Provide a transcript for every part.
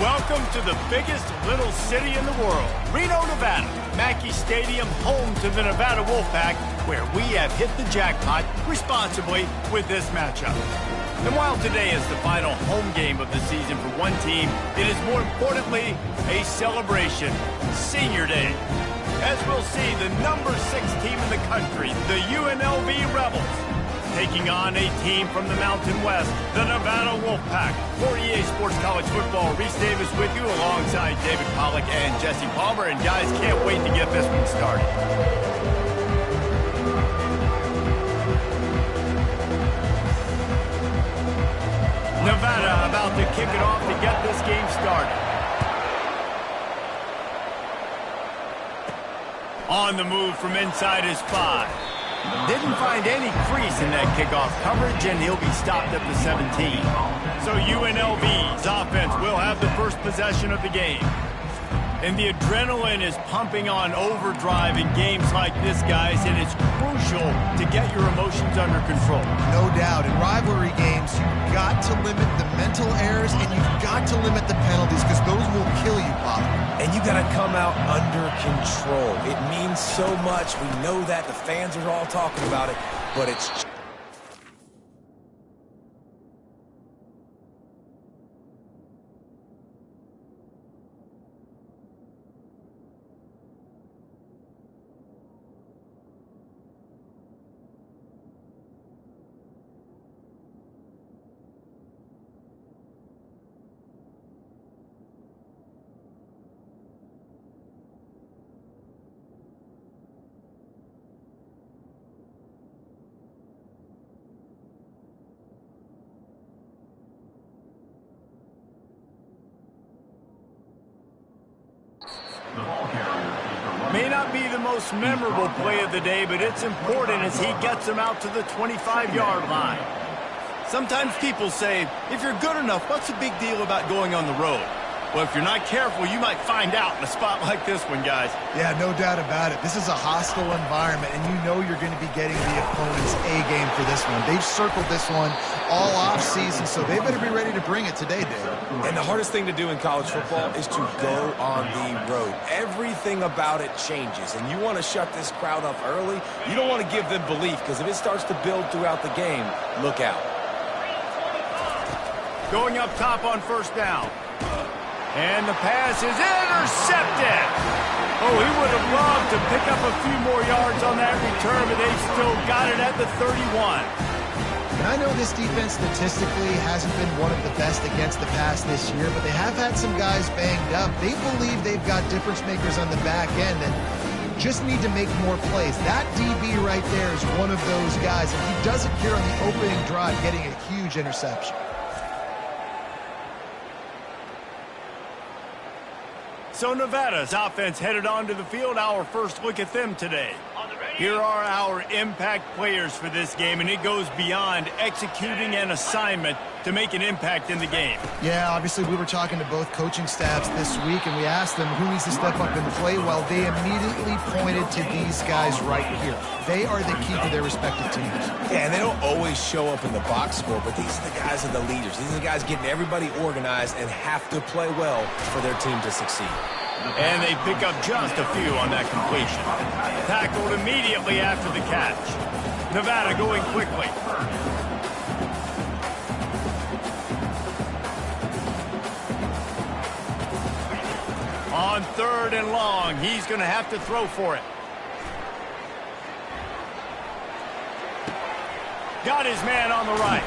Welcome to the biggest little city in the world, Reno, Nevada. Mackey Stadium, home to the Nevada Wolfpack, where we have hit the jackpot responsibly with this matchup. And while today is the final home game of the season for one team, it is more importantly a celebration, Senior Day. As we'll see, the number 6 team in the country, the UNLV Rebels, taking on a team from the Mountain West, the Nevada Wolfpack. For EA Sports College Football, Reese Davis with you alongside David Pollack and Jesse Palmer. And guys, can't wait to get this one started. Nevada about to kick it off to get this game started. On the move from inside his 5. Didn't find any crease in that kickoff coverage, and he'll be stopped at the 17. So UNLV's offense will have the first possession of the game. And the adrenaline is pumping on overdrive in games like this, guys, and it's crucial to get your emotions under control. No doubt. In rivalry games, you've got to limit the mental errors, and you've got to limit the penalties, because those will kill you, Bob. And you got to come out under control. It means so much. We know that. The fans are all talking about it, but it's... May not be the most memorable play of the day, but it's important as he gets them out to the 25-yard line. Sometimes people say, if you're good enough, what's the big deal about going on the road? Well, if you're not careful, you might find out in a spot like this one, guys. Yeah, no doubt about it. This is a hostile environment, and you know you're going to be getting the opponent's A-game for this one. They've circled this one all off-season, so they better be ready to bring it today, Dave. And the hardest thing to do in college football is to go on the road. Everything about it changes, and you want to shut this crowd up early. You don't want to give them belief, because if it starts to build throughout the game, look out. Going up top on first down. And the pass is intercepted. Oh, he would have loved to pick up a few more yards on that return, but they've still got it at the 31. And I know this defense statistically hasn't been one of the best against the pass this year, but they have had some guys banged up. They believe they've got difference makers on the back end and just need to make more plays. That DB right there is one of those guys, and he does it here on the opening drive, getting a huge interception. So Nevada's offense headed onto the field. Our first look at them today. Here are our impact players for this game, and it goes beyond executing an assignment to make an impact in the game. Yeah, obviously we were talking to both coaching staffs this week, and we asked them who needs to step up and play well. They immediately pointed to these guys right here. They are the key to their respective teams. Yeah, and they don't always show up in the box score, but these are the guys that are the leaders. These are the guys getting everybody organized and have to play well for their team to succeed. And they pick up just a few on that completion. Tackled immediately after the catch. Nevada going quickly. On 3rd and long, he's going to have to throw for it. Got his man on the right.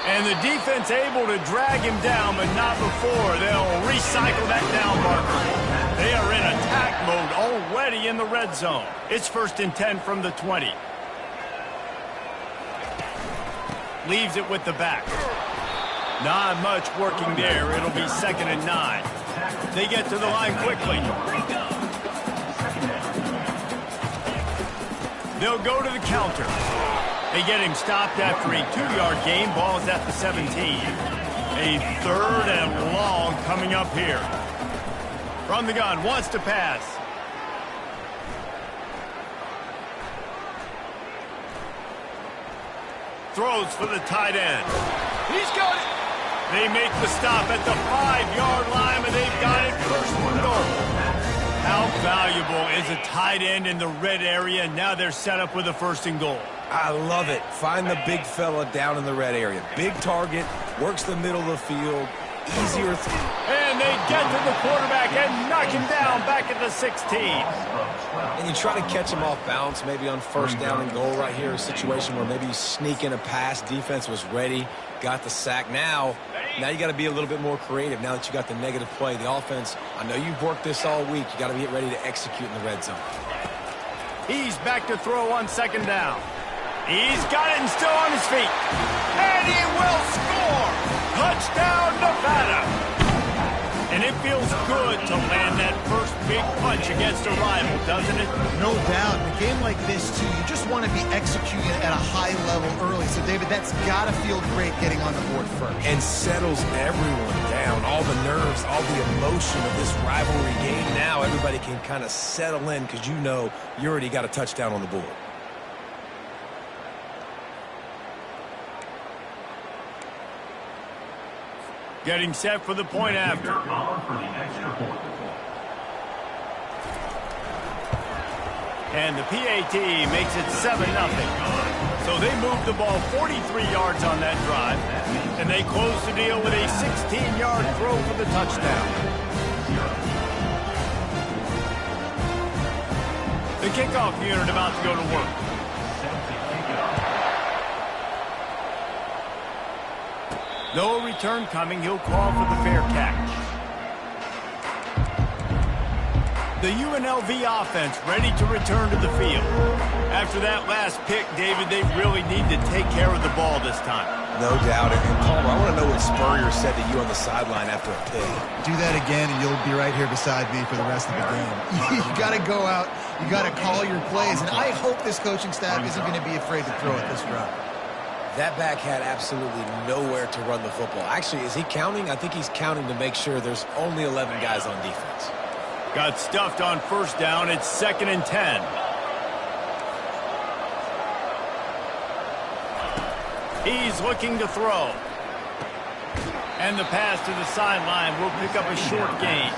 And the defense able to drag him down, but not before. They'll recycle that down marker. They are in attack mode already in the red zone. It's 1st and 10 from the 20. Leaves it with the back. Not much working there. It'll be 2nd and 9. They get to the line quickly. They'll go to the counter. They get him stopped after a 2-yard gain. Ball's at the 17. A 3rd and long coming up here. From the gun, wants to pass. Throws for the tight end. He's got it. They make the stop at the 5-yard line, and they've got it first and goal. How valuable is a tight end in the red area? Now they're set up with a first and goal. I love it. Find the big fella down in the red area. Big target, works the middle of the field, easier. And they get to the quarterback and knock him down back at the 16. And you try to catch him off balance, maybe on first down and goal right here, a situation where maybe you sneak in a pass, defense was ready, got the sack. Now you got to be a little bit more creative now that you got the negative play. The offense, I know you've worked this all week. You got to get ready to execute in the red zone. He's back to throw on second down. He's got it and still on his feet. And he will score! Touchdown, Nevada! And it feels good to land that first big punch against a rival, doesn't it? No doubt. In a game like this, too, you just want to be executing at a high level early. So, David, that's got to feel great getting on the board first. And settles everyone down. All the nerves, all the emotion of this rivalry game. Now everybody can kind of settle in because you know you already got a touchdown on the board. Getting set for the point after. And the PAT makes it 7-0. So they move the ball 43 yards on that drive. And they close the deal with a 16-yard throw for the touchdown. The kickoff unit about to go to work. No return coming. He'll call for the fair catch. The UNLV offense ready to return to the field. After that last pick, David, they really need to take care of the ball this time. No doubt. And Palmer, I want to know what Spurrier said to you on the sideline after a pick. Do that again, and you'll be right here beside me for the rest of the game. You got to go out. You got to call your plays. And I hope this coaching staff isn't going to be afraid to throw it this drive. That back had absolutely nowhere to run the football. Actually, is he counting? I think he's counting to make sure there's only 11 guys on defense. Got stuffed on first down. It's 2nd and 10. He's looking to throw. And the pass to the sideline will pick up a short gain.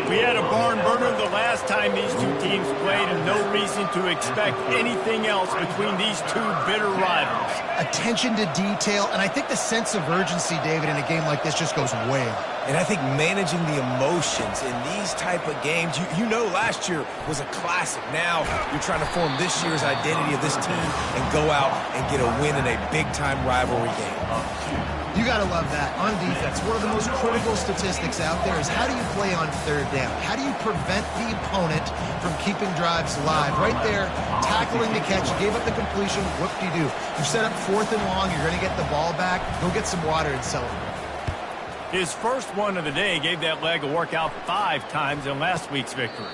We had a barn burner the last time these two teams played, and no reason to expect anything else between these two bitter rivals. Attention to detail, and I think the sense of urgency, David, in a game like this just goes way up. And I think managing the emotions in these type of games, you know last year was a classic. Now you're trying to form this year's identity of this team and go out and get a win in a big-time rivalry game. You got to love that. On defense, one of the most critical statistics out there is how do you play on third down? How do you prevent the opponent from keeping drives alive? Right there, tackling the catch. You gave up the completion. Whoop-de-doo. You set up 4th and long. You're going to get the ball back. Go get some water and celebrate. His first one of the day gave that leg a workout 5 times in last week's victory.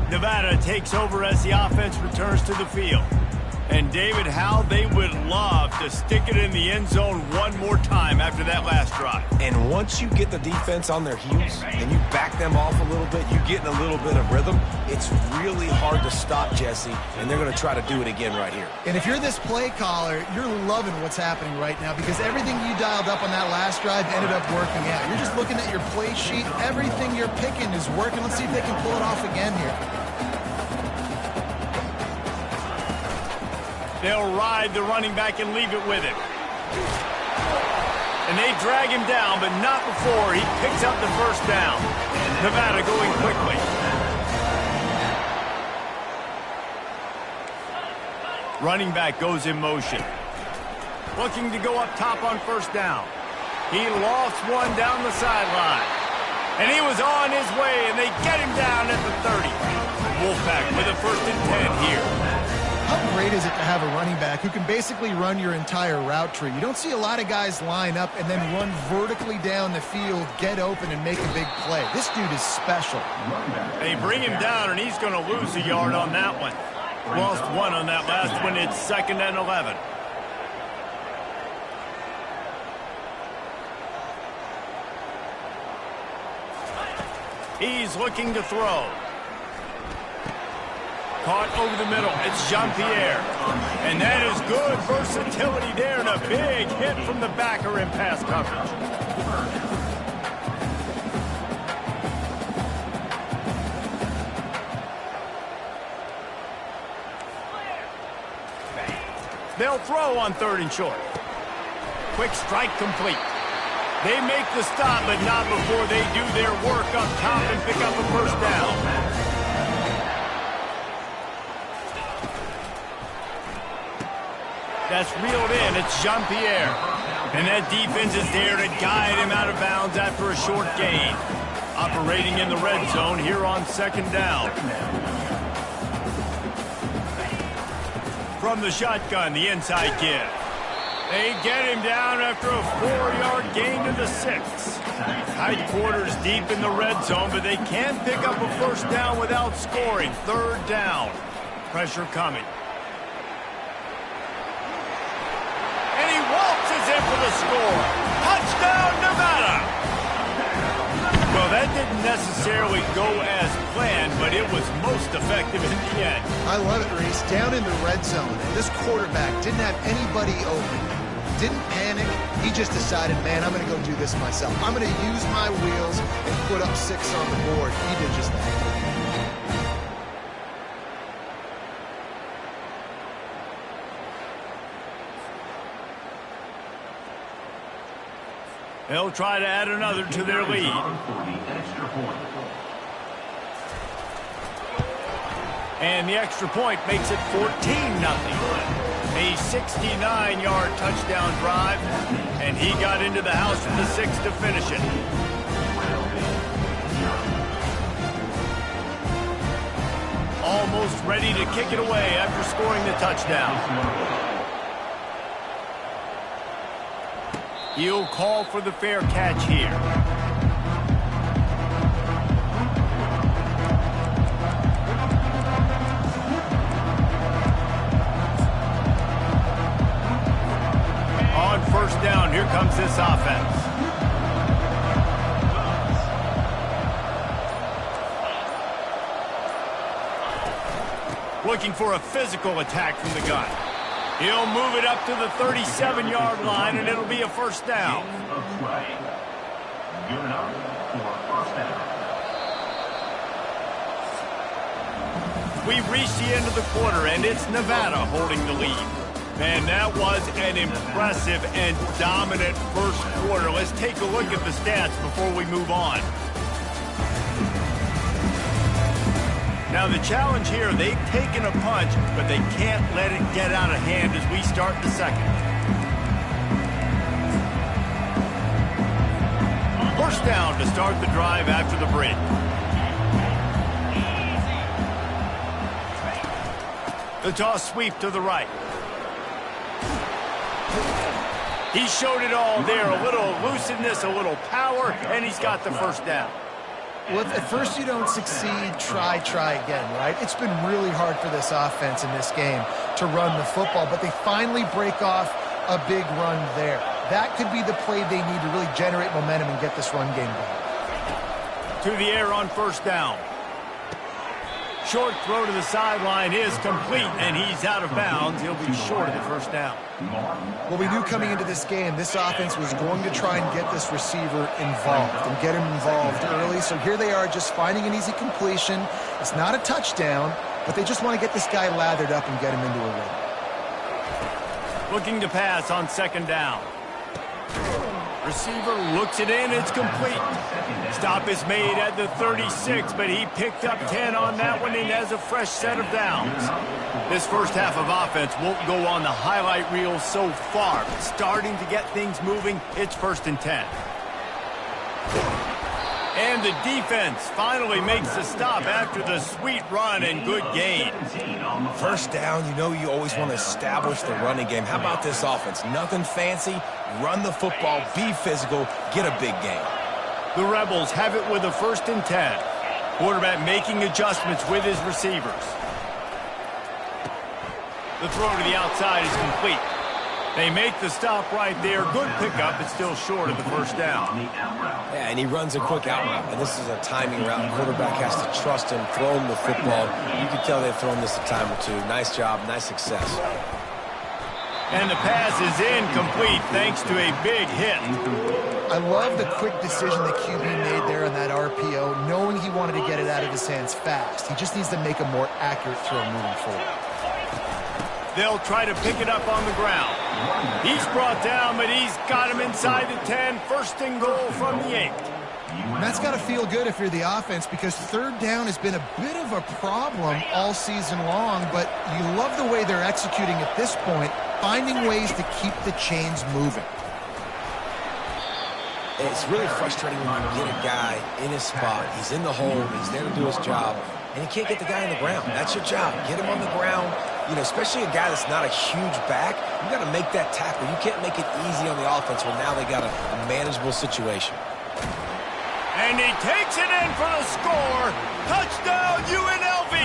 Nevada takes over as the offense returns to the field. And David, how they would love to stick it in the end zone one more time after that last drive. And once you get the defense on their heels and you back them off a little bit, you get in a little bit of rhythm, it's really hard to stop, Jesse, and they're going to try to do it again right here. And if you're this play caller, you're loving what's happening right now because everything you dialed up on that last drive ended up working out. You're just looking at your play sheet. Everything you're picking is working. Let's see if they can pull it off again here. They'll ride the running back and leave it with him. And they drag him down, but not before he picks up the first down. Nevada going quickly. Running back goes in motion. Looking to go up top on first down. He lost one down the sideline. And he was on his way, and they get him down at the 30. Wolfpack with a 1st and 10 here. How great is it to have a running back who can basically run your entire route tree? You don't see a lot of guys line up and then run vertically down the field, get open, and make a big play. This dude is special. They bring him down, and he's going to lose a yard on that one. Lost one on that last one. It's 2nd and 11. He's looking to throw. caught over the middle. It's Jean-Pierre. And that is good versatility there and a big hit from the backer in pass coverage. They'll throw on 3rd and short. Quick strike complete. They make the stop, but not before they do their work up top and pick up a first down. That's reeled in. It's Jean-Pierre. And that defense is there to guide him out of bounds after a short gain. Operating in the red zone here on 2nd down. From the shotgun, the inside give. They get him down after a 4-yard gain to the 6. Tight quarters deep in the red zone, but they can't pick up a first down without scoring. 3rd down. Pressure coming. And he waltzes in for the score. Touchdown, Nevada! Well, that didn't necessarily go as planned, but it was most effective in the end. I love it, Reese. Down in the red zone, and this quarterback didn't have anybody open. Didn't panic. He just decided, man, I'm going to go do this myself. I'm going to use my wheels and put up 6 on the board. He did just that. They'll try to add another to their lead. And the extra point makes it 14-0. A 69-yard touchdown drive, and he got into the house for the 6 to finish it. Almost ready to kick it away after scoring the touchdown. He'll call for the fair catch here. On 1st down, here comes this offense. Looking for a physical attack from the gun. He'll move it up to the 37-yard line, and it'll be a first down. We've reached the end of the quarter, and it's Nevada holding the lead. Man, that was an impressive and dominant first quarter. Let's take a look at the stats before we move on. Now, the challenge here, they've taken a punch, but they can't let it get out of hand as we start the 2nd. First down to start the drive after the break. The toss sweep to the right. He showed it all there, a little elusiveness, a little power, and he's got the first down. Well, if at first you don't succeed, try again, right? It's been really hard for this offense in this game to run the football, but they finally break off a big run there. That could be the play they need to really generate momentum and get this run game going. To the air on first down. Short throw to the sideline is complete, and he's out of bounds. He'll be short of the first down. Well, we knew coming into this game, this offense was going to try and get this receiver involved and get him involved early. So here they are just finding an easy completion. It's not a touchdown, but they just want to get this guy lathered up and get him into a run. Looking to pass on 2nd down. Receiver looks it in. It's complete. Stop is made at the 36, but he picked up 10 on that one and has a fresh set of downs. This first half of offense won't go on the highlight reel so far, but starting to get things moving. It's 1st and 10. And the defense finally makes the stop after the sweet run and good gain. First down, you know you always want to establish the running game. How about this offense? Nothing fancy. Run the football, be physical, get a big gain. The Rebels have it with a 1st and 10. Quarterback making adjustments with his receivers. The throw to the outside is complete. They make the stop right there. Good pickup, but still short of the first down. Yeah, and he runs a quick out route, and this is a timing route. The quarterback has to trust him, throw him the football. You can tell they've thrown this a time or two. Nice job, nice success. And the pass is incomplete thanks to a big hit. I love the quick decision that QB made there on that RPO, knowing he wanted to get it out of his hands fast. He just needs to make a more accurate throw moving forward. They'll try to pick it up on the ground. He's brought down, but he's got him inside the 10. First and goal from the 8. And that's got to feel good if you're the offense, because third down has been a bit of a problem all season long, but you love the way they're executing at this point, finding ways to keep the chains moving. It's really frustrating when you get a guy in his spot. He's in the hole. He's there to do his job, and you can't get the guy on the ground. That's your job. Get him on the ground. You know, especially a guy that's not a huge back, you got to make that tackle. You can't make it easy on the offense when now they got a manageable situation. And he takes it in for the score. Touchdown, UNLV.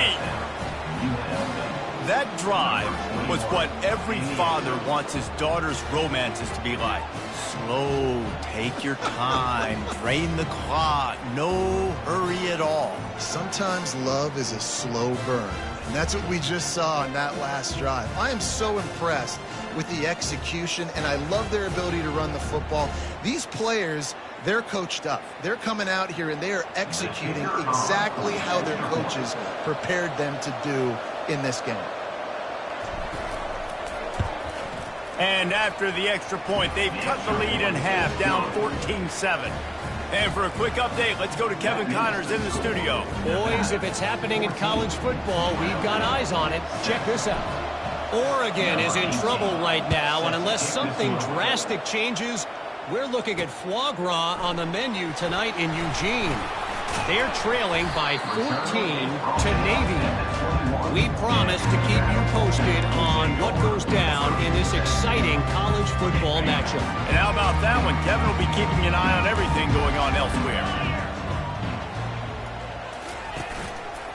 That drive was what every father wants his daughter's romances to be like. Slow, take your time, drain the clock, no hurry at all. Sometimes love is a slow burn, and that's what we just saw on that last drive. I am so impressed with the execution, and I love their ability to run the football. These players, they're coached up. They're coming out here, and they are executing exactly how their coaches prepared them to do in this game. And after the extra point, they've cut the lead in half, down 14-7. And for a quick update, let's go to Kevin Connors in the studio. Boys, if it's happening in college football, we've got eyes on it. Check this out. Oregon is in trouble right now, and unless something drastic changes, we're looking at foie gras on the menu tonight in Eugene. They're trailing by 14 to Navy. We promise to keep you posted on what goes down in this exciting college football matchup. And how about that one? Kevin will be keeping an eye on everything going on elsewhere.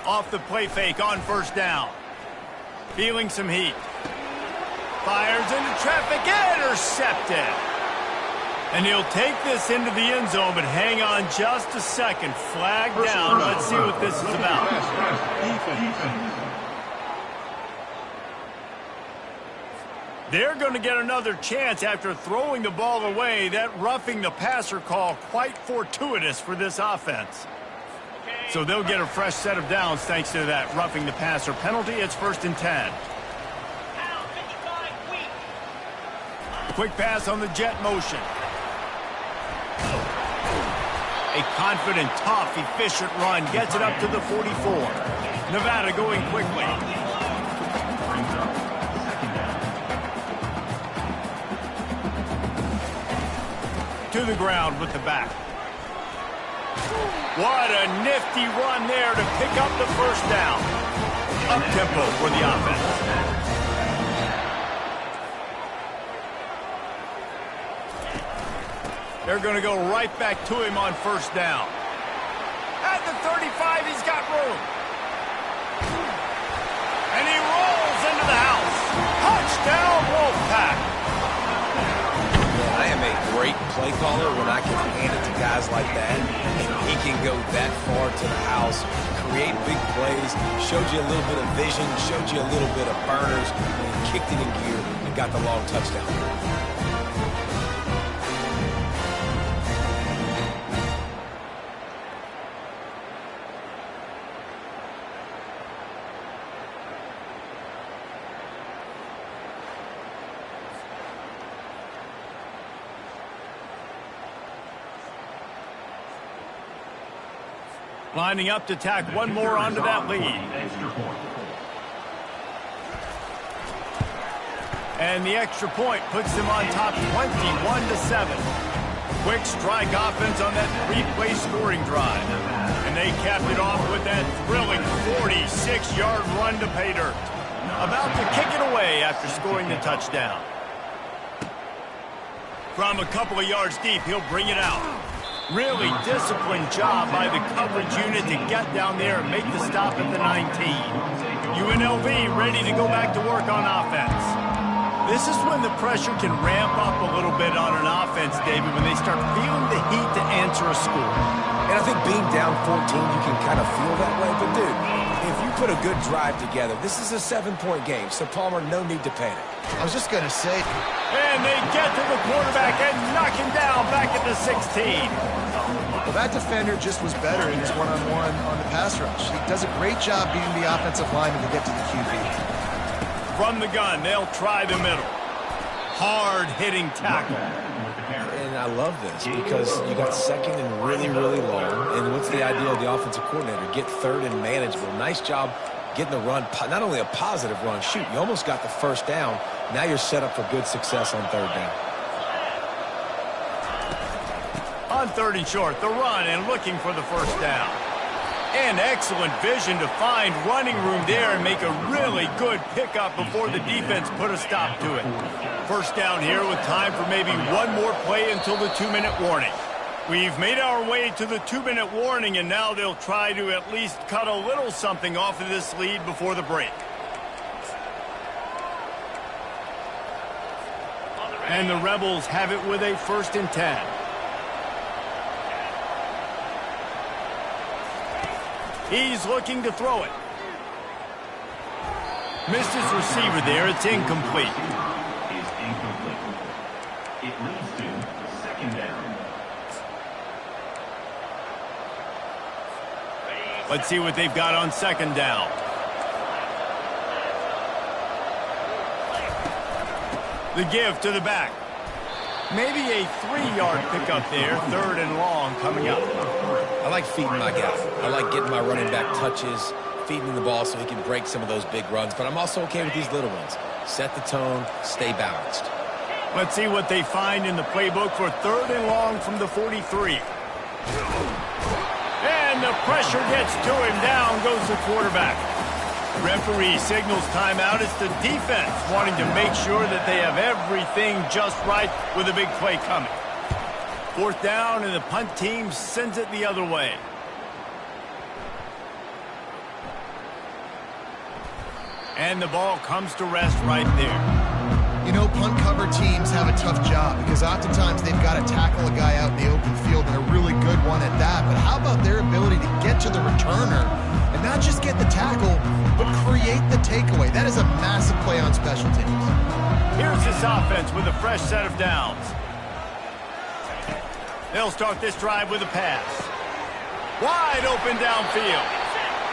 Off the play fake on first down. Feeling some heat. Fires into traffic, intercepted. And he'll take this into the end zone, but hang on just a second. Flag down. Let's see what this is about. They're going to get another chance after throwing the ball away. That roughing the passer call quite fortuitous for this offense. So they'll get a fresh set of downs thanks to that roughing the passer penalty. It's 1st and 10. Quick pass on the jet motion. A confident, tough, efficient run gets it up to the 44. Nevada going quickly. To the ground with the back. What a nifty run there to pick up the first down. Up-tempo for the offense. They're going to go right back to him on first down. At the 35, he's got room. And he rolls into the house. Touchdown, Wolfpack. I am a great play caller when I can hand it to guys like that. And he can go that far to the house, create big plays, showed you a little bit of vision, showed you a little bit of burners, and he kicked it in gear and got the long touchdown. Lining up to tack one more onto that lead. And the extra point puts them on top 21-7. Quick strike offense on that three-play scoring drive. And they capped it off with that thrilling 46-yard run to pay dirt. About to kick it away after scoring the touchdown. From a couple of yards deep, he'll bring it out. Really disciplined job by the coverage unit to get down there and make the stop at the 19. UNLV ready to go back to work on offense. This is when the pressure can ramp up a little bit on an offense, David, when they start feeling the heat to answer a score. And I think being down 14, you can kind of feel that way. But, dude, if you put a good drive together, this is a 7-point game. So, Palmer, no need to panic. I was just going to say. And they get to the quarterback and knock him down back at the 16. Well, that defender just was better in his one-on-one on the pass rush. He does a great job beating the offensive lineman to get to the QB. From the gun, they'll try the middle. Hard-hitting tackle. And I love this because you got second and really, really long. And what's the idea of the offensive coordinator? Get third and manageable. Nice job getting the run, not only a positive run, shoot, you almost got the first down. Now you're set up for good success on third down. On 3rd and short, the run and looking for the first down. And excellent vision to find running room there and make a really good pickup before the defense put a stop to it. First down here with time for maybe one more play until the 2-minute warning. We've made our way to the 2-minute warning, and now they'll try to at least cut a little something off of this lead before the break. And the Rebels have it with a 1st and 10. He's looking to throw it. Missed his receiver there. It's incomplete. It leads to 2nd down. Let's see what they've got on 2nd down. The give to the back. Maybe a 3-yard pickup there. 3rd and long coming up. I like feeding my guy. I like getting my running back touches, feeding the ball so he can break some of those big runs. But I'm also okay with these little ones. Set the tone, stay balanced. Let's see what they find in the playbook for 3rd and long from the 43. And the pressure gets to him. Down goes the quarterback. Referee signals timeout. It's the defense wanting to make sure that they have everything just right with a big play coming. 4th down, and the punt team sends it the other way. And the ball comes to rest right there. You know, punt cover teams have a tough job because oftentimes they've got to tackle a guy out in the open field, and a really good one at that. But how about their ability to get to the returner and not just get the tackle, but create the takeaway? That is a massive play on special teams. Here's this offense with a fresh set of downs. They'll start this drive with a pass. Wide open downfield.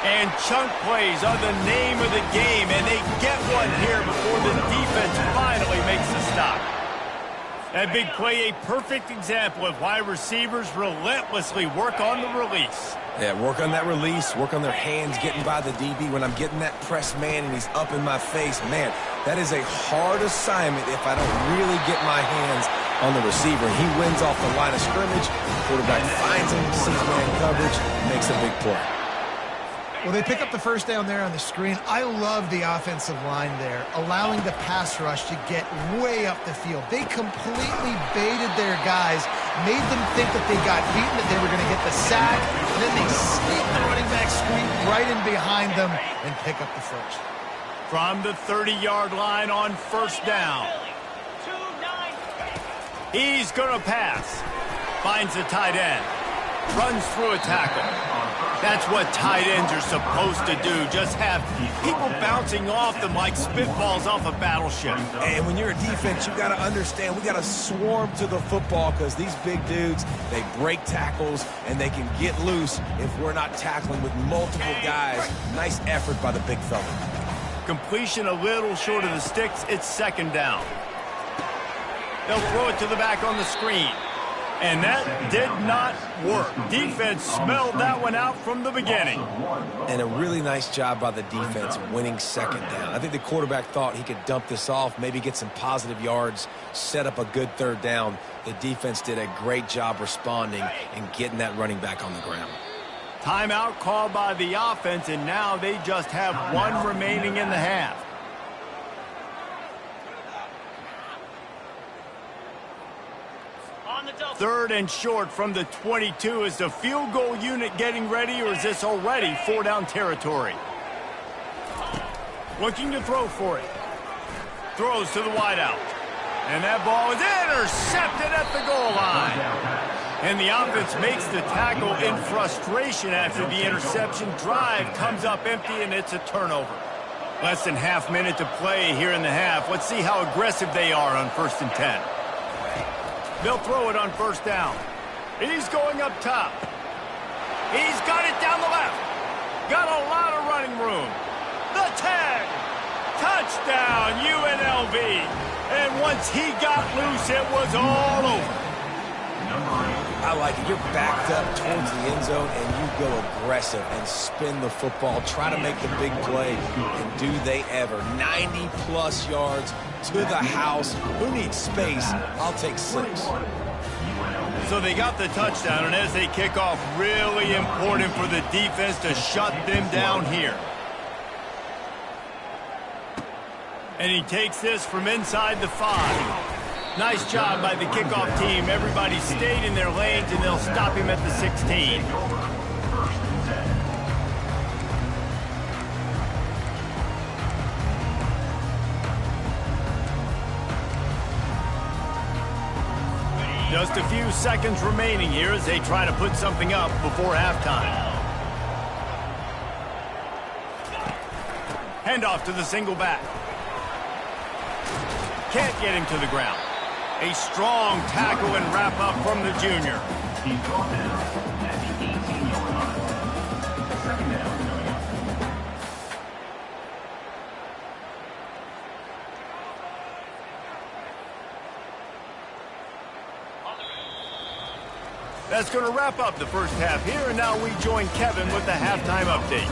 And chunk plays are the name of the game, and they get one here before the defense finally makes the stop. That big play, a perfect example of why receivers relentlessly work on the release. Yeah, work on that release, work on their hands getting by the DB. When I'm getting that press man and he's up in my face, man, that is a hard assignment if I don't really get my hands on the receiver. And he wins off the line of scrimmage. Quarterback finds him, sees man coverage, makes a big play. Well, they pick up the first down there on the screen. I love the offensive line there, allowing the pass rush to get way up the field. They completely baited their guys, made them think that they got beaten, that they were going to get the sack, and then they sneak the running back screen right in behind them and pick up the first. From the 30-yard line on 1st down. He's going to pass. Finds the tight end. Runs through a tackle. That's what tight ends are supposed to do. Just have people bouncing off them like spitballs off a battleship. And when you're a defense, you got to understand, we got to swarm to the football because these big dudes, they break tackles and they can get loose if we're not tackling with multiple guys. Nice effort by the big fella. Completion a little short of the sticks. It's 2nd down. They'll throw it to the back on the screen. And that did not work. Defense smelled that one out from the beginning. And a really nice job by the defense winning 2nd down. I think the quarterback thought he could dump this off, maybe get some positive yards, set up a good 3rd down. The defense did a great job responding and getting that running back on the ground. Timeout called by the offense, and now they just have one remaining in the half. Third and short from the 22. Is the field goal unit getting ready, or is this already 4-down territory? Looking to throw for it. Throws to the wideout. And that ball is intercepted at the goal line. And the offense makes the tackle in frustration after the interception. Drive comes up empty, and it's a turnover. Less than half minute to play here in the half. Let's see how aggressive they are on 1st and 10. They'll throw it on 1st down. He's going up top. He's got it down the left. Got a lot of running room. The 10. Touchdown, UNLV. And once he got loose, it was all over. I like it. You're backed up towards the end zone, and you go aggressive and spin the football. Try to make the big play, and do they ever. 90-plus yards to the house. Who needs space? I'll take 6. So they got the touchdown, and as they kick off, really important for the defense to shut them down here. And he takes this from inside the 5. Nice job by the kickoff team. Everybody stayed in their lanes, and they'll stop him at the 16. Just a few seconds remaining here as they try to put something up before halftime. Handoff to the single back. Can't get him to the ground. A strong tackle and wrap up from the junior. He's brought down at the 18-yard line. Second down coming up. That's going to wrap up the first half here, and now we join Kevin with the halftime update.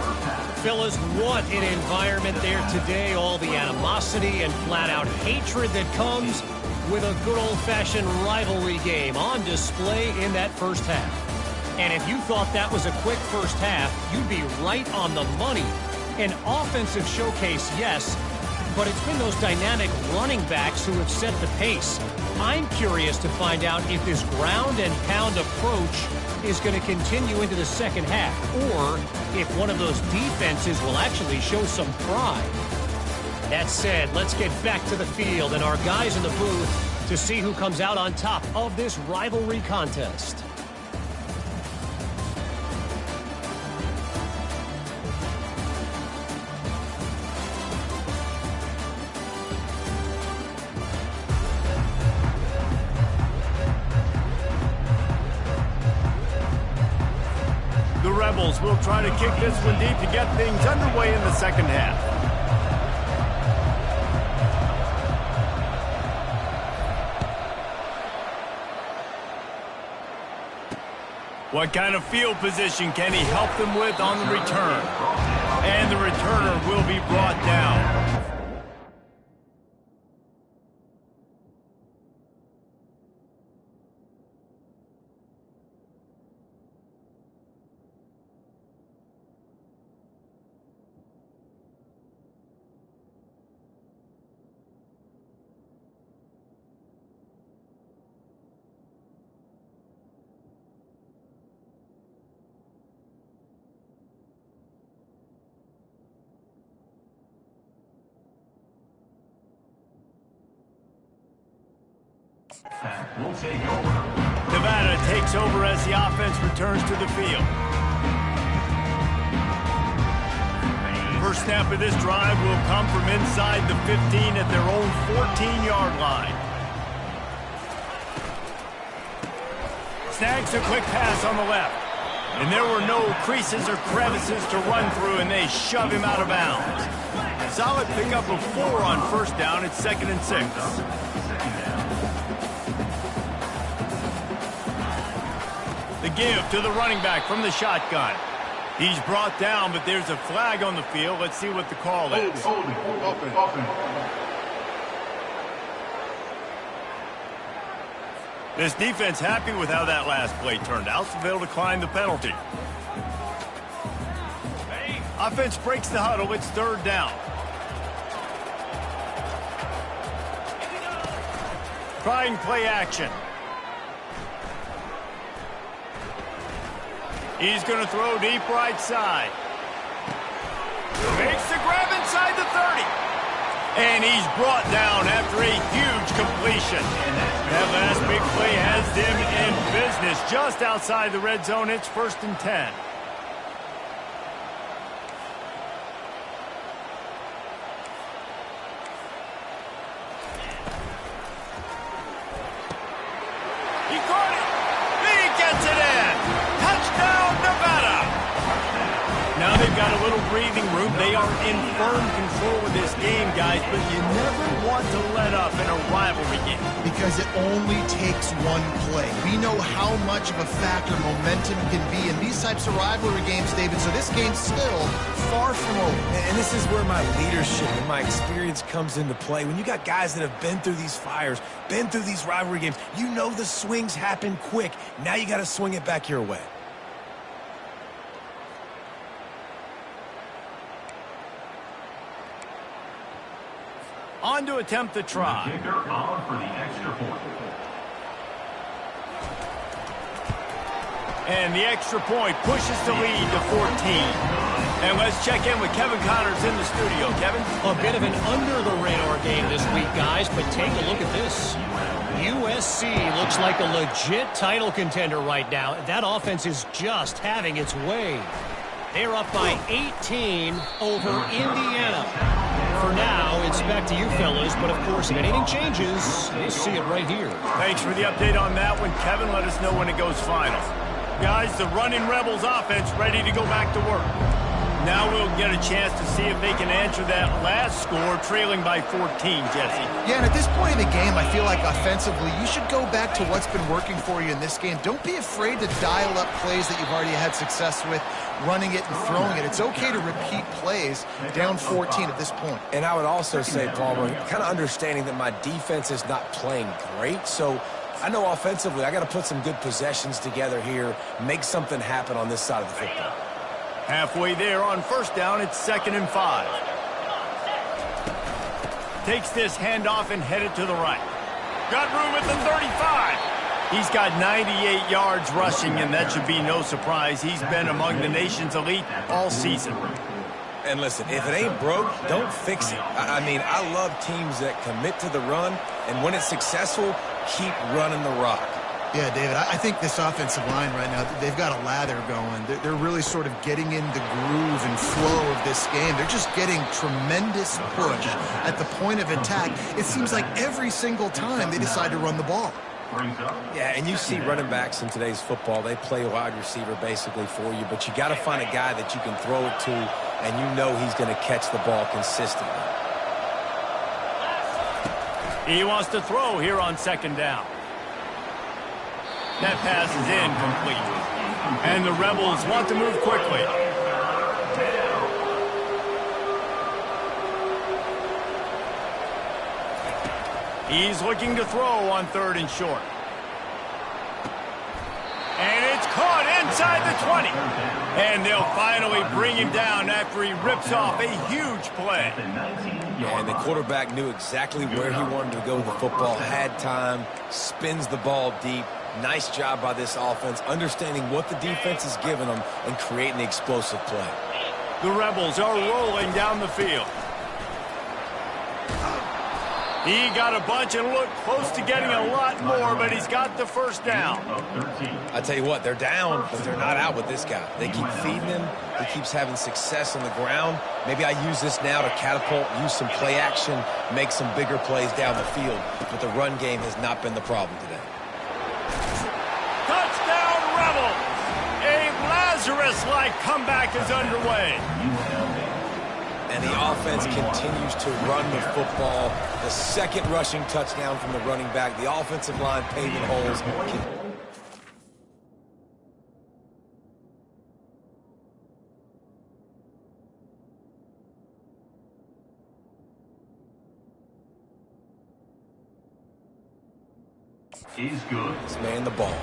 Fellas, what an environment there today. All the animosity and flat-out hatred that comes with a good old-fashioned rivalry game on display in that first half. And if you thought that was a quick first half, you'd be right on the money. An offensive showcase, yes, but it's been those dynamic running backs who have set the pace. I'm curious to find out if this ground and pound approach is going to continue into the second half, or if one of those defenses will actually show some pride. That said, let's get back to the field and our guys in the booth to see who comes out on top of this rivalry contest. The Rebels will try to kick this one deep to get things underway in the second half. What kind of field position can he help them with on the return? And the returner will be brought down. Will take over. Nevada takes over as the offense returns to the field. First snap of this drive will come from inside the 15 at their own 14-yard line. Snags a quick pass on the left. And there were no creases or crevices to run through, and they shove him out of bounds. Solid pickup of 4 on first down. It's 2nd and 6. The give to the running back from the shotgun. He's brought down, but there's a flag on the field. Let's see what the call is. This defense happy with how that last play turned out, so they'll decline the penalty. Offense breaks the huddle. It's 3rd down. Trying play action. He's going to throw deep right side. Makes the grab inside the 30. And he's brought down after a huge completion. That last big play has them in business just outside the red zone. It's 1st and 10. He caught it. He gets it in. Touchdown, Nevada. Now they've got a little breathing room. They are in firm control of this game, guys, but you never want to let up in a rivalry game. Because it only takes one play. We know how much of a factor momentum can be in these types of rivalry games, David, so this game's still far from over. And this is where my leadership and my experience comes into play. When you got guys that have been through these fires, been through these rivalry games, you know the swings happen quick. Now you got to swing it back your way. On to attempt the try. Kicker on for the extra point. And the extra point pushes the lead to 14. And let's check in with Kevin Connors in the studio. Kevin? A bit of an under-the-radar game this week, guys, but take a look at this. USC looks like a legit title contender right now. That offense is just having its way. They're up by 18 over Indiana. For now, it's back to you fellas, but of course, if anything changes, you'll see it right here. Thanks for the update on that one, Kevin. Let us know when it goes final. Guys, the running Rebels offense ready to go back to work. Now we'll get a chance to see if they can answer that last score, trailing by 14, Jesse. Yeah, and at this point in the game, I feel like offensively, you should go back to what's been working for you in this game. Don't be afraid to dial up plays that you've already had success with, running it and throwing it. It's okay to repeat plays down 14 at this point. And I would also say, Palmer, kind of understanding that my defense is not playing great, so I know offensively I got to put some good possessions together here, make something happen on this side of the football. Halfway there on 1st down, it's 2nd and 5. Takes this handoff and headed to the right. Got room at the 35. He's got 98 yards rushing, and that should be no surprise. He's been among the nation's elite all season. And listen, if it ain't broke, don't fix it. I mean, I love teams that commit to the run, and when it's successful, keep running the rock. Yeah, David, I think this offensive line right now, they've got a lather going. They're really sort of getting in the groove and flow of this game. They're just getting tremendous push at the point of attack. It seems like every single time they decide to run the ball. Yeah, and you see running backs in today's football, they play wide receiver basically for you, but you got to find a guy that you can throw it to, and you know he's going to catch the ball consistently. He wants to throw here on 2nd down. That pass is incomplete. And the Rebels want to move quickly. He's looking to throw on 3rd and short. And it's caught inside the 20. And they'll finally bring him down after he rips off a huge play. Yeah, and the quarterback knew exactly where he wanted to go with the football, had time, spins the ball deep. Nice job by this offense, understanding what the defense is giving them and creating the explosive play. The Rebels are rolling down the field. He got a bunch and looked close to getting a lot more, but he's got the 1st down. I tell you what, they're down, but they're not out with this guy. They keep feeding him. He keeps having success on the ground. Maybe I use this now to catapult, use some play action, make some bigger plays down the field. But the run game has not been the problem today. Touchdown, Rebels! A Lazarus-like comeback is underway. And the offense continues to run the football. The 2nd rushing touchdown from the running back. The offensive line paving holes. Is good. Let's man the ball.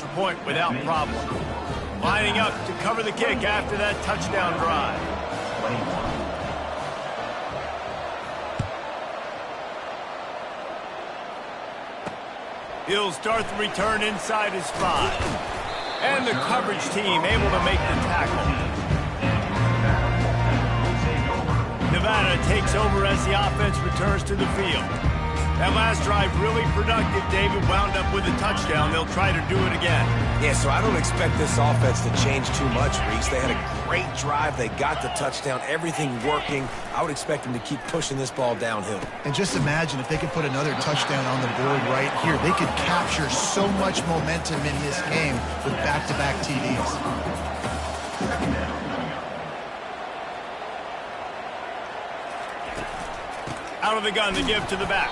extra point without problem. Lining up to cover the kick after that touchdown drive. 21. He'll start the return inside his 5. And the coverage team able to make the tackle. Nevada takes over as the offense returns to the field. That last drive really productive. David wound up with a touchdown. They'll try to do it again. Yeah, so I don't expect this offense to change too much, Reese. They had a great drive. They got the touchdown. Everything working. I would expect them to keep pushing this ball downhill. And just imagine if they could put another touchdown on the board right here. They could capture so much momentum in this game with back-to-back TDs. Out of the gun to give to the back.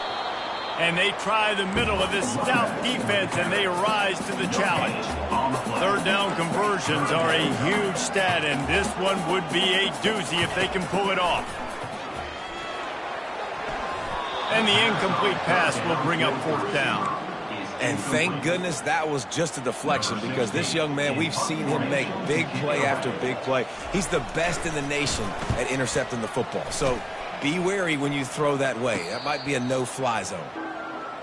And they try the middle of this stout defense, and they rise to the challenge. Third down conversions are a huge stat, and this one would be a doozy if they can pull it off. And the incomplete pass will bring up 4th down. And thank goodness that was just a deflection, because this young man, we've seen him make big play after big play. He's the best in the nation at intercepting the football. So be wary when you throw that way. That might be a no-fly zone.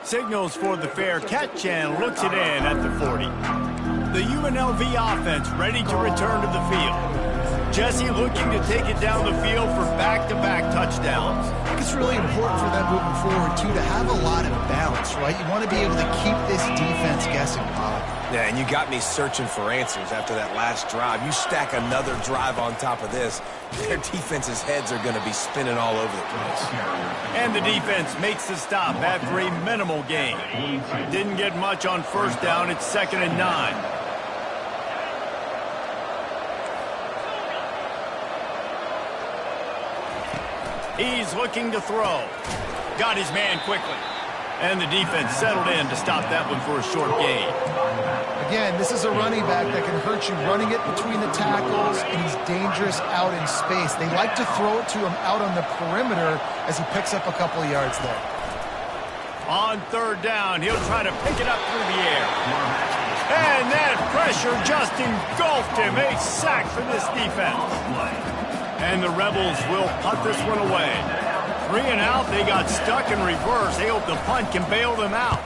Signals for the fair catch and looks it in at the 40. The UNLV offense ready to return to the field. Jesse looking to take it down the field for back-to-back touchdowns. I think it's really important for them moving forward, too, to have a lot of balance, right? You want to be able to keep this defense guessing, Pollock. Yeah, and you got me searching for answers after that last drive. You stack another drive on top of this, their defense's heads are going to be spinning all over the place. And the defense makes the stop after a minimal gain. Didn't get much on 1st down. It's 2nd and 9. He's looking to throw. Got his man quickly. And the defense settled in to stop that one for a short gain. Again, this is a running back that can hurt you running it between the tackles, and he's dangerous out in space. They like to throw it to him out on the perimeter as he picks up a couple of yards there. On 3rd down, he'll try to pick it up through the air. And that pressure just engulfed him. A sack for this defense. And the Rebels will punt this one away. 3 and out, they got stuck in reverse. They hope the punt can bail them out.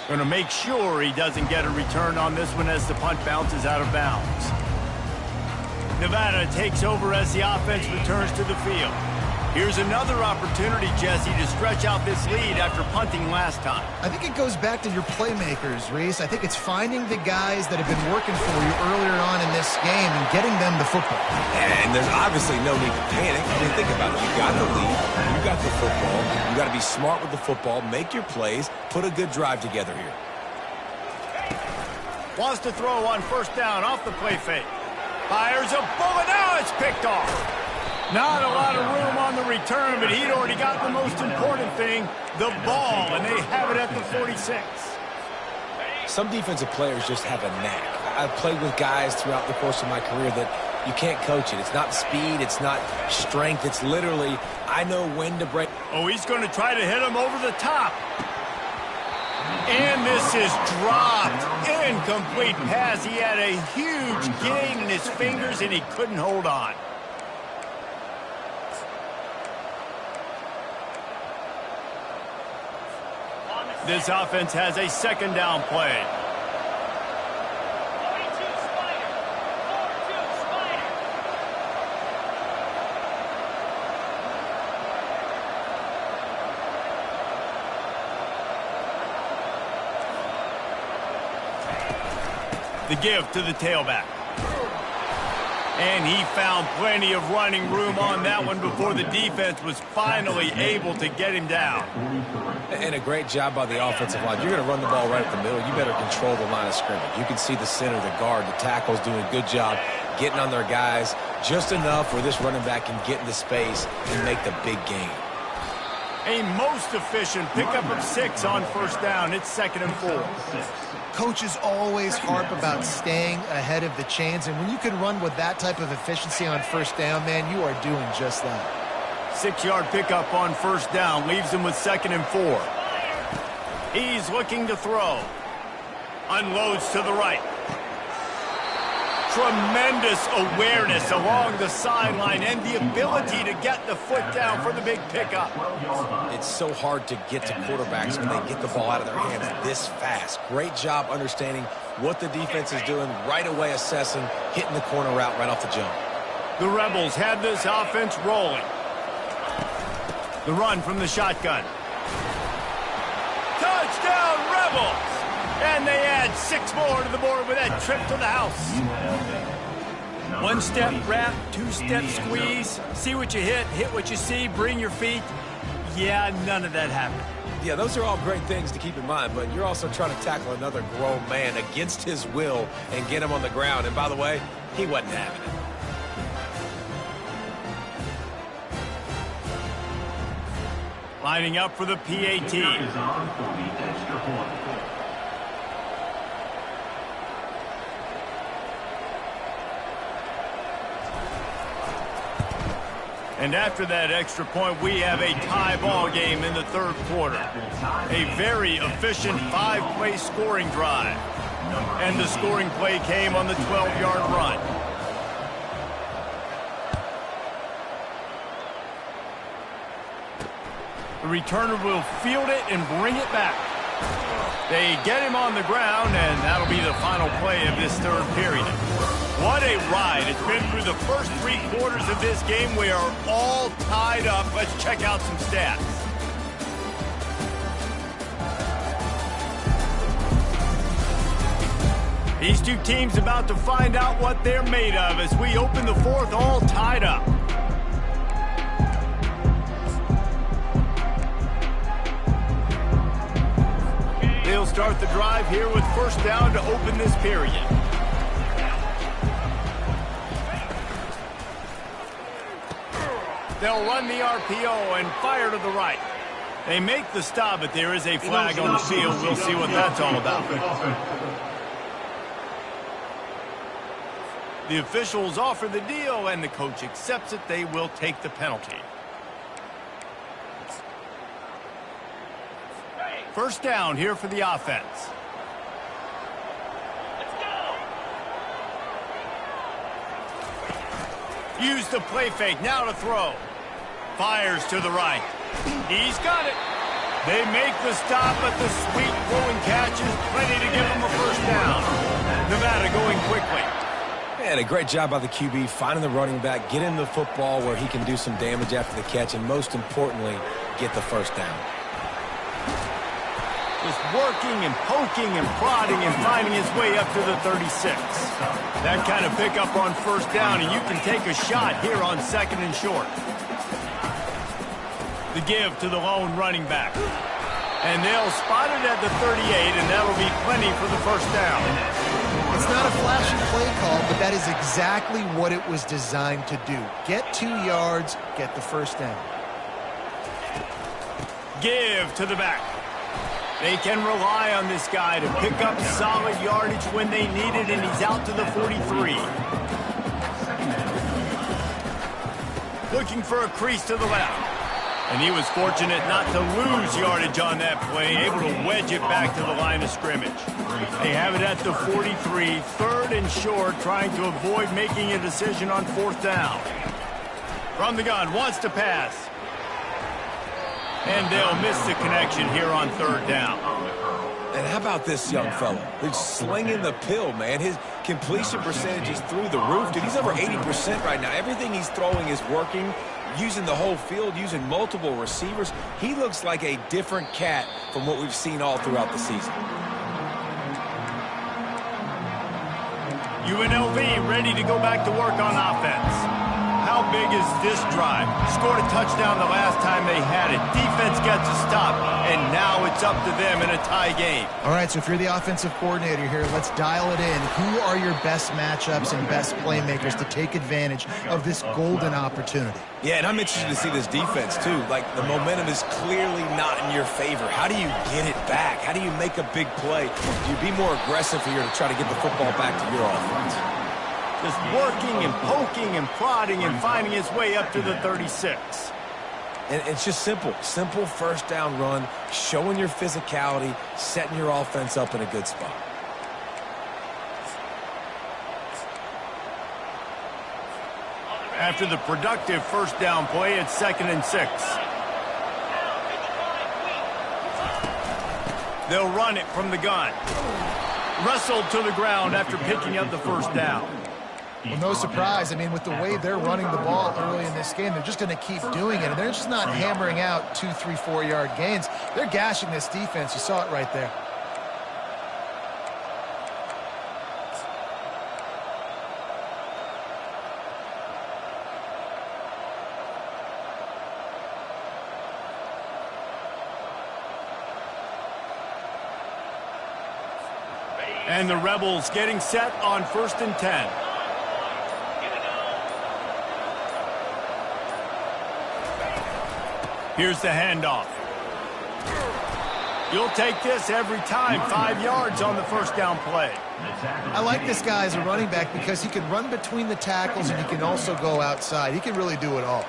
Going to make sure he doesn't get a return on this one as the punt bounces out of bounds. Nevada takes over as the offense returns to the field. Here's another opportunity, Jesse, to stretch out this lead after punting last time. I think it goes back to your playmakers, Reese. I think it's finding the guys that have been working for you earlier on in this game and getting them the football. And there's obviously no need to panic. I mean, think about it. You got the lead. You got the football. You got to be smart with the football. Make your plays. Put a good drive together here. Wants to throw on 1st down off the play fake. Fires a bullet. Now it's picked off. Not a lot of room on the return, but he'd already got the most important thing, the ball, and they have it at the 46. Some defensive players just have a knack. I've played with guys throughout the course of my career that you can't coach it. It's not speed, it's not strength, it's literally, I know when to break. Oh, he's going to try to hit him over the top. And this is dropped. Incomplete pass. He had a huge gain in his fingers, and he couldn't hold on. This offense has a 2nd down play. The give to the tailback. And he found plenty of running room on that one before the defense was finally able to get him down. And a great job by the offensive line. You're going to run the ball right at the middle. You better control the line of scrimmage. You can see the center, the guard, the tackles doing a good job getting on their guys just enough where this running back can get into space and make the big gain. A most efficient pickup of 6 on 1st down. It's 2nd and 4. Coaches always harp about staying ahead of the chains, and when you can run with that type of efficiency on 1st down, man, you are doing just that. 6-yard pickup on 1st down leaves them with 2nd and 4. He's looking to throw. Unloads to the right. Tremendous awareness along the sideline and the ability to get the foot down for the big pickup. It's so hard to get to quarterbacks when they get the ball out of their hands this fast. Great job understanding what the defense is doing, right away assessing, hitting the corner route right off the jump. The Rebels have this offense rolling. The run from the shotgun. Touchdown, Rebels! And they add 6 more to the board with that trip to the house. 1-step wrap, 2-step squeeze. See what you hit what you see, bring your feet. Yeah, none of that happened. Yeah, those are all great things to keep in mind, but you're also trying to tackle another grown man against his will and get him on the ground. And by the way, he wasn't having it. Lining up for the PAT. And after that extra point, we have a tie ball game in the third quarter. A very efficient 5-play scoring drive. And the scoring play came on the 12-yard run. The returner will field it and bring it back. They get him on the ground, and that'll be the final play of this third period. What a ride. It's been through the first 3 quarters of this game. We are all tied up. Let's check out some stats. These two teams about to find out what they're made of as we open the fourth all tied up. They'll start the drive here with first down to open this period. They'll run the RPO and fire to the right. They make the stop, but there is a flag on the field. We'll see what that's all about. The officials offer the deal, and the coach accepts it. They will take the penalty. First down here for the offense. Use the play fake, now to throw. Fires to the right. He's got it. They make the stop, but the sweet throwing catch is plenty to give them a first down. Nevada going quickly. And a great job by the QB finding the running back, get him the football where he can do some damage after the catch, and most importantly, get the first down. Just working and poking and prodding and finding his way up to the 36. That kind of pickup on first down, and you can take a shot here on second and short. The give to the lone running back. And they'll spot it at the 38, and that'll be plenty for the first down. It's not a flashy play call, but that is exactly what it was designed to do. Get 2 yards, get the first down. Give to the back. They can rely on this guy to pick up solid yardage when they need it, and he's out to the 43. Looking for a crease to the left. And he was fortunate not to lose yardage on that play, able to wedge it back to the line of scrimmage. They have it at the 43, third and short, trying to avoid making a decision on fourth down. From the gun, wants to pass. And they'll miss the connection here on third down. And how about this young fella? He's slinging the pill, man. His completion percentage is through the roof. Dude, he's over 80% right now. Everything he's throwing is working, using the whole field, using multiple receivers. He looks like a different cat from what we've seen all throughout the season. UNLV ready to go back to work on offense. How big is this drive? Scored a touchdown the last time they had it. Defense gets a stop, and now it's up to them in a tie game. All right, so if you're the offensive coordinator here, let's dial it in. Who are your best matchups and best playmakers to take advantage of this golden opportunity? Yeah, and I'm interested to see this defense, too. Like, the momentum is clearly not in your favor. How do you get it back? How do you make a big play? Do you be more aggressive here to try to get the football back to your offense? Just working and poking and prodding and finding his way up to the 36. And it's just simple first down run, showing your physicality, setting your offense up in a good spot. After the productive first down play, it's 2nd and 6. They'll run it from the gun. Wrestled to the ground after picking up the first down. Well, no surprise. I mean, with the way they're running the ball early in this game, they're just going to keep doing it. And they're just not hammering out 2, 3, 4-yard gains. They're gashing this defense. You saw it right there. And the Rebels getting set on 1st and 10. Here's the handoff. You'll take this every time. 5 yards on the first down play. I like this guy as a running back because he can run between the tackles and he can also go outside. He can really do it all.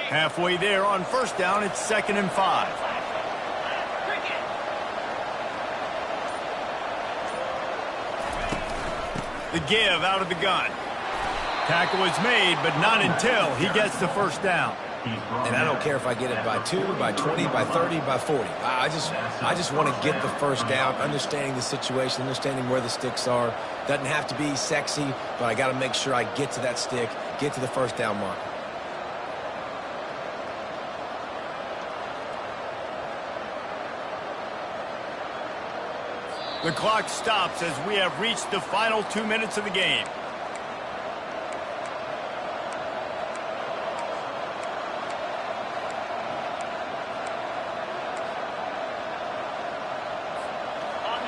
Halfway there on first down, it's 2nd and 5. The give out of the gun. Tackle is made, but not until he gets the first down. And I don't care if I get it by 2, by 20, by 30, by 40. I just want to get the first down, understanding the situation, understanding where the sticks are. Doesn't have to be sexy, but I got to make sure I get to that stick, get to the first down mark. The clock stops as we have reached the final 2 minutes of the game.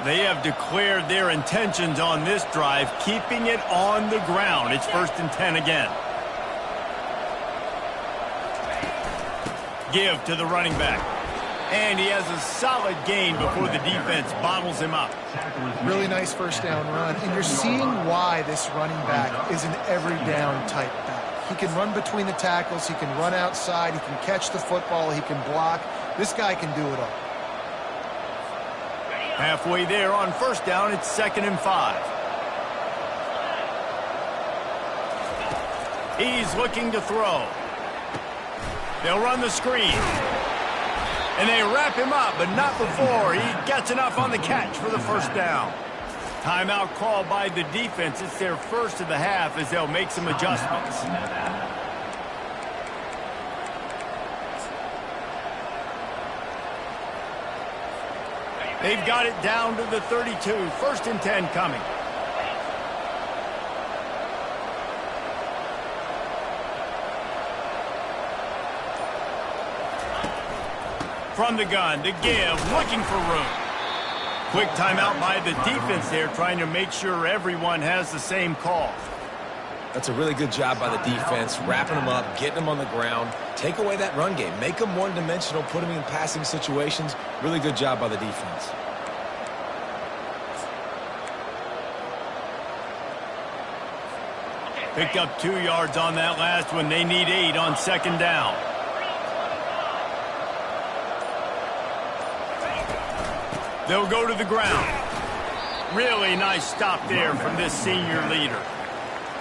They have declared their intentions on this drive, keeping it on the ground. It's 1st and 10 again. Give to the running back. And he has a solid gain before the defense bottles him up. Really nice first down run. And you're seeing why this running back is an every down type back. He can run between the tackles. He can run outside. He can catch the football. He can block. This guy can do it all. Halfway there on first down, it's 2nd and 5. He's looking to throw. They'll run the screen. And they wrap him up, but not before he gets enough on the catch for the first down. Timeout called by the defense. It's their first of the half as they'll make some adjustments. They've got it down to the 32. 1st and 10 coming. From the gun, to give, looking for room. Quick timeout by the defense there, trying to make sure everyone has the same call. That's a really good job by the defense, wrapping them up, getting them on the ground. Take away that run game. Make them one-dimensional, put them in passing situations. Really good job by the defense. Picked up 2 yards on that last one. They need 8 on 2nd down. They'll go to the ground. Really nice stop there from this senior leader.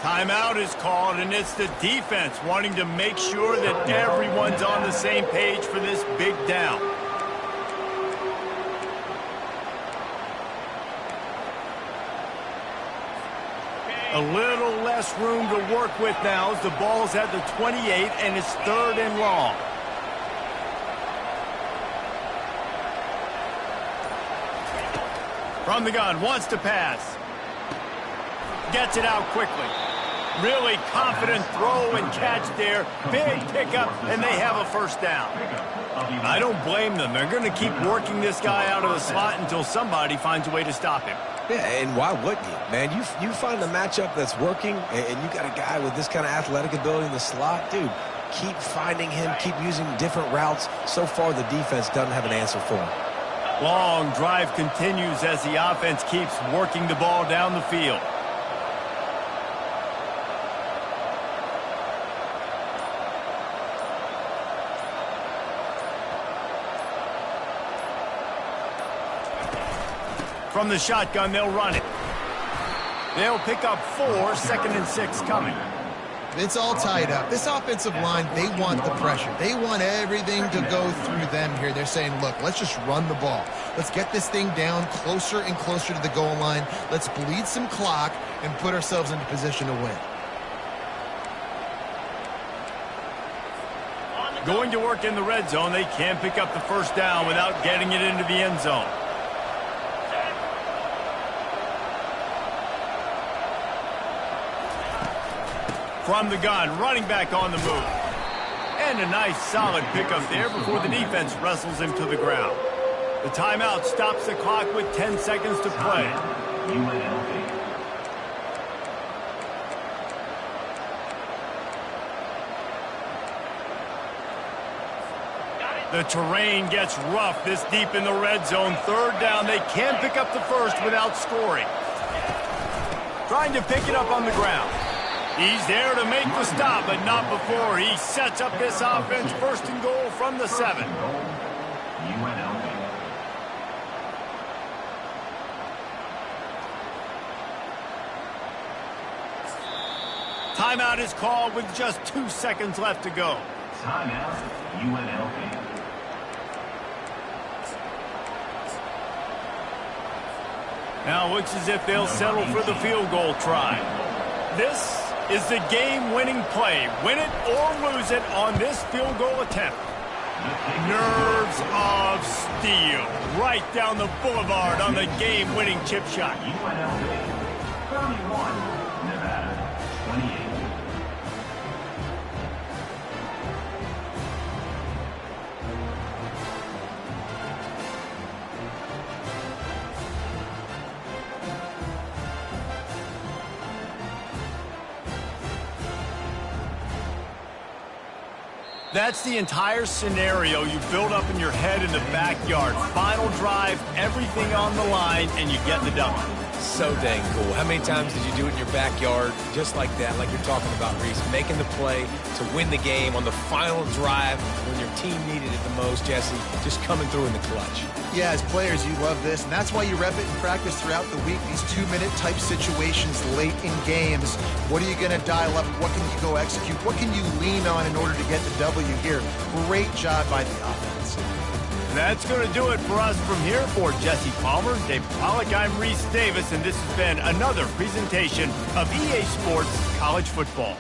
Timeout is called, and it's the defense wanting to make sure that everyone's on the same page for this big down. A little less room to work with now as the ball's at the 28, and it's 3rd and long. From the gun, wants to pass. Gets it out quickly. Really confident throw and catch there. Big pickup, and they have a first down. I don't blame them. They're going to keep working this guy out of the slot until somebody finds a way to stop him. Yeah, and why wouldn't you? Man, you find a matchup that's working, and you got a guy with this kind of athletic ability in the slot. Dude, keep finding him, keep using different routes. So far, the defense doesn't have an answer for him. Long drive continues as the offense keeps working the ball down the field. From the shotgun, they'll run it. They'll pick up 4, 2nd and 6 coming. It's all tied up. This offensive line, they want the pressure. They want everything to go through them here. They're saying, look, let's just run the ball. Let's get this thing down closer and closer to the goal line. Let's bleed some clock and put ourselves into position to win. Going to work in the red zone. They can't pick up the first down without getting it into the end zone. From the gun, running back on the move. And a nice solid pickup there before the defense wrestles him to the ground. The timeout stops the clock with 10 seconds to play. The terrain gets rough this deep in the red zone. 3rd down, they can pick up the first without scoring. Trying to pick it up on the ground. He's there to make the stop, but not before he sets up this offense. 1st and goal from the 7. Timeout is called with just 2 seconds left to go. Timeout, UNLV. Now looks as if they'll settle for the field goal try. This is the game-winning play. Win it or lose it on this field goal attempt. Nerves of steel. Right down the boulevard on the game-winning chip shot. UNLV, 31, Nevada, 28. That's the entire scenario you build up in your head in the backyard. Final drive, everything on the line, and you get the W. So dang cool. How many times did you do it in your backyard just like that, like you're talking about, Reese? Making the play to win the game on the final drive when your team needed it the most, Jesse. Just coming through in the clutch. Yeah, as players, you love this, and that's why you rep it in practice throughout the week, these 2-minute type situations late in games. What are you going to dial up? What can you go execute? What can you lean on in order to get the W here? Great job by the offense. That's going to do it for us from here. For Jesse Palmer, Dave Pollack, I'm Reese Davis, and this has been another presentation of EA Sports College Football.